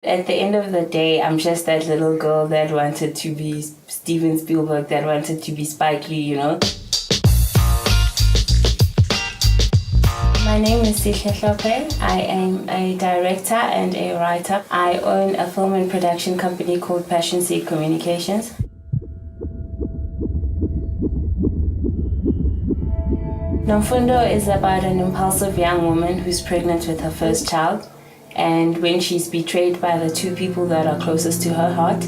At the end of the day, I'm just that little girl that wanted to be Steven Spielberg, that wanted to be Spike Lee, you know? My name is Sihle Hlophe. I am a director and a writer. I own a film and production company called Passion Seed Communications. Nomfundo is about an impulsive young woman who's pregnant with her first child. And when she's betrayed by the two people that are closest to her heart,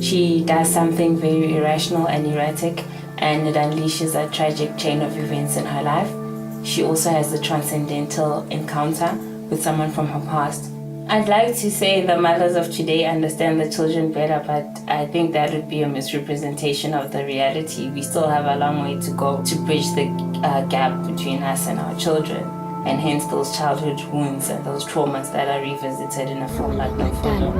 she does something very irrational and erratic, and it unleashes a tragic chain of events in her life. She also has a transcendental encounter with someone from her past. I'd like to say the mothers of today understand the children better, but I think that would be a misrepresentation of the reality. We still have a long way to go to bridge the gap between us and our children. And hence those childhood wounds and those traumas that are revisited in a film like Nomfundo.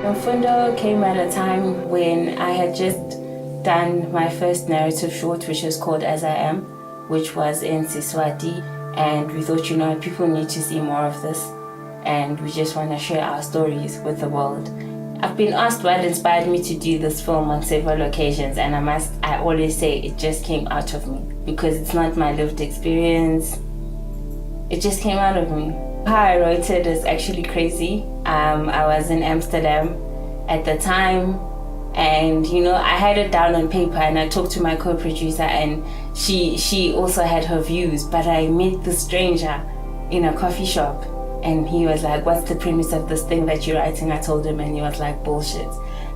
Nomfundo came at a time when I had just done my first narrative short, which is called As I Am, which was in Siswati, and we thought, you know, people need to see more of this, and we just want to share our stories with the world. I've been asked what inspired me to do this film on several occasions, and I always say it just came out of me, because it's not my lived experience. It just came out of me. How I wrote it is actually crazy. I was in Amsterdam at the time, and you know, I had it down on paper, and I talked to my co-producer, and she also had her views, but I met the stranger in a coffee shop. And he was like, what's the premise of this thing that you're writing? I told him, and he was like, bullshit.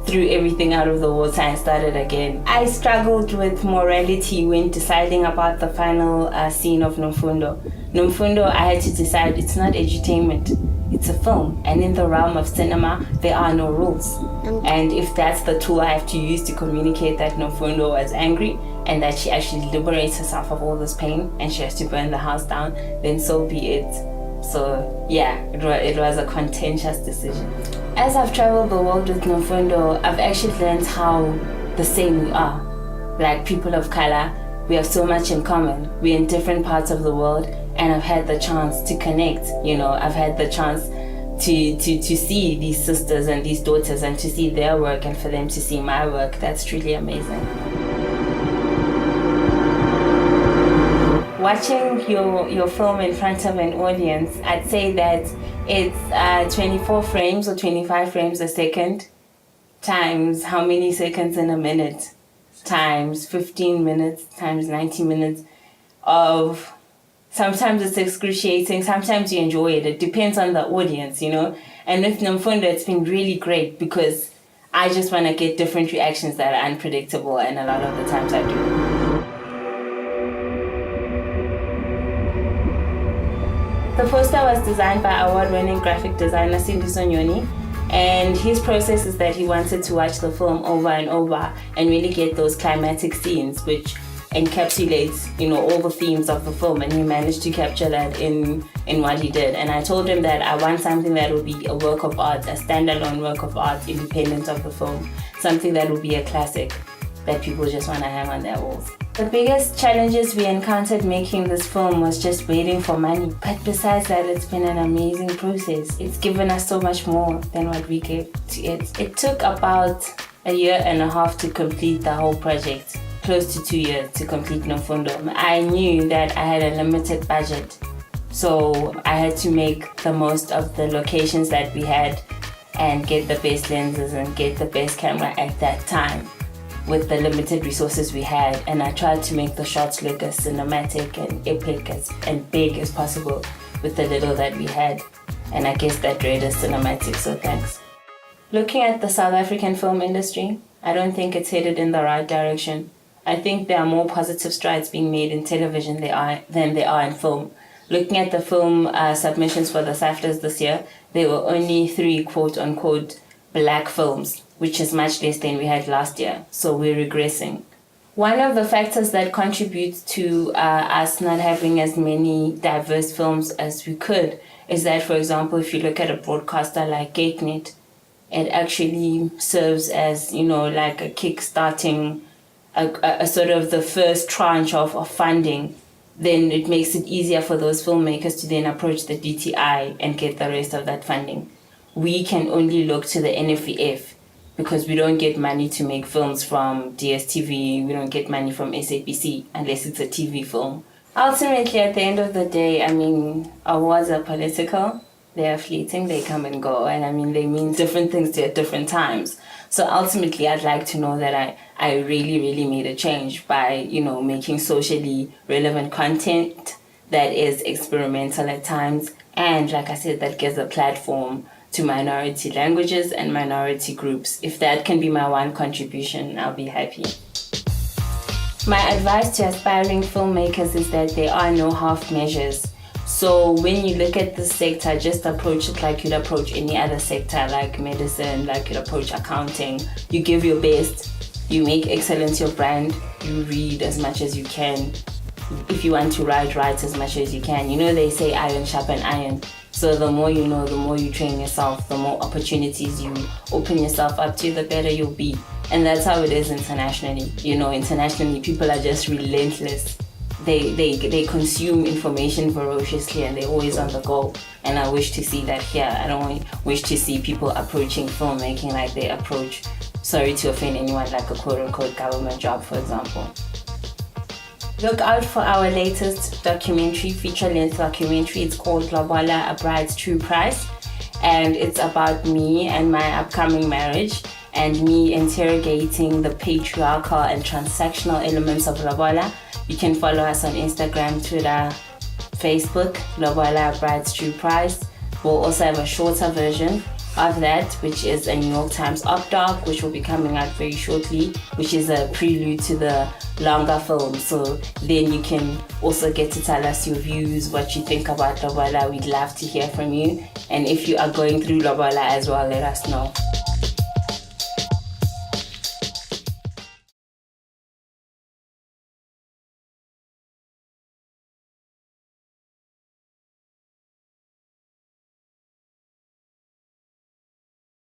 Threw everything out of the water and started again. I struggled with morality when deciding about the final scene of Nomfundo. Nomfundo, I had to decide it's not edutainment, it's a film. And in the realm of cinema, there are no rules. And if that's the tool I have to use to communicate that Nomfundo was angry and that she actually liberates herself of all this pain and she has to burn the house down, then so be it. So yeah, it was a contentious decision. As I've traveled the world with Nomfundo, I've actually learned how the same we are. Like people of color, we have so much in common. We're in different parts of the world, and I've had the chance to connect. You know, I've had the chance to see these sisters and these daughters and to see their work and for them to see my work. That's truly amazing. Watching your film in front of an audience, I'd say that it's 24 frames or 25 frames a second times how many seconds in a minute times 15 minutes times 90 minutes of, sometimes it's excruciating, sometimes you enjoy it. It depends on the audience, you know. And with Nomfundo, it's been really great because I just want to get different reactions that are unpredictable, and a lot of the times I do. The poster was designed by award-winning graphic designer Cindy Sonyoni, and his process is that he wanted to watch the film over and over and really get those climatic scenes, which encapsulates, you know, all the themes of the film, and he managed to capture that in what he did. And I told him that I want something that will be a work of art, a standalone work of art, independent of the film, something that will be a classic that people just want to hang on their walls. The biggest challenges we encountered making this film was just waiting for money. But besides that, it's been an amazing process. It's given us so much more than what we gave to it. It took about 1.5 years to complete the whole project, close to 2 years to complete Nomfundo. I knew that I had a limited budget, so I had to make the most of the locations that we had and get the best lenses and get the best camera at that time with the limited resources we had. And I tried to make the shots look as cinematic and epic and big as possible with the little that we had. And I guess that read as cinematic, so thanks. Looking at the South African film industry, I don't think it's headed in the right direction. I think there are more positive strides being made in television than there are in film. Looking at the film submissions for the SAFTAs this year, there were only 3 quote-unquote black films, which is much less than we had last year, so we're regressing. One of the factors that contributes to us not having as many diverse films as we could is that, for example, if you look at a broadcaster like GateNet, it actually serves as, you know, like a kick-starting, a sort of the first tranche of funding then it makes it easier for those filmmakers to then approach the DTI and get the rest of that funding. We can only look to the NFEF because we don't get money to make films from DSTV, we don't get money from SABC unless it's a TV film. Ultimately, at the end of the day, I mean, awards are political. They are fleeting, they come and go, and I mean, they mean different things to at different times. So ultimately, I'd like to know that I really, really made a change by, you know, making socially relevant content that is experimental at times, and like I said, that gives a platform to minority languages and minority groups. If that can be my one contribution, I'll be happy. My advice to aspiring filmmakers is that there are no half measures. So when you look at this sector, just approach it like you'd approach any other sector, like medicine, like you'd approach accounting. You give your best, you make excellence your brand, you read as much as you can. If you want to write as much as you can. You know, they say iron sharpen iron. So the more you know, the more you train yourself, the more opportunities you open yourself up to, the better you'll be. And that's how it is internationally. You know, internationally, people are just relentless. They consume information ferociously and they're always on the go. And I wish to see that here. I don't wish to see people approaching filmmaking like they approach, sorry to offend anyone, like a quote-unquote government job, for example. Look out for our latest documentary, feature-length documentary. It's called Lobola, A Bride's True Price. And it's about me and my upcoming marriage and me interrogating the patriarchal and transactional elements of Lobola. You can follow us on Instagram, Twitter, Facebook, Lobola, A Bride's True Price. We'll also have a shorter version of that, which is a New York Times op doc, which will be coming out very shortly, which is a prelude to the longer film. So then you can also get to tell us your views, what you think about Lobola. We'd love to hear from you. And if you are going through Lobola as well, let us know.